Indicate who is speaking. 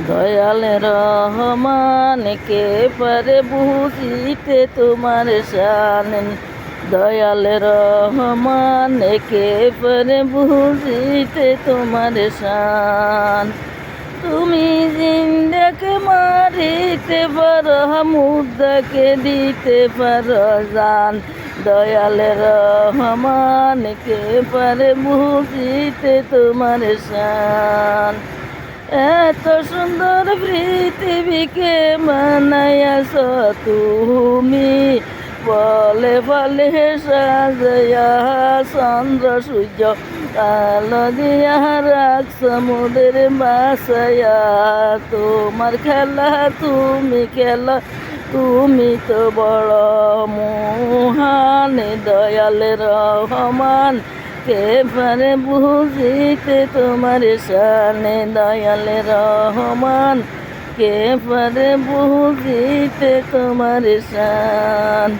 Speaker 1: দয়াল রহমান কে পারে বুঝিতে তোমার শান। দয়াল রহমান কে পারে বুঝিতে তোমার শান। তুমি জিন্দাকে মারিতে পারো, মুর্দাকে দিতে পারো জান। দয়াল রহমান কে পারে বুঝিতে তোমার শান। এত সুন্দর পৃথিবীকে বানাইয়াছ তুমি, বলে বলে সাজাইয়া চন্দ্র সূর্য আলো দিয়া রাখছ মোদের বাসাইয়া। তোমার খেলা তুমি খেলা, তুমি তো বড় মহান। দয়াল রহমান কে পারে বুঝিতে তোমার শানে। দয়াল রহমান কে পারে বুঝিতে তোমার শান।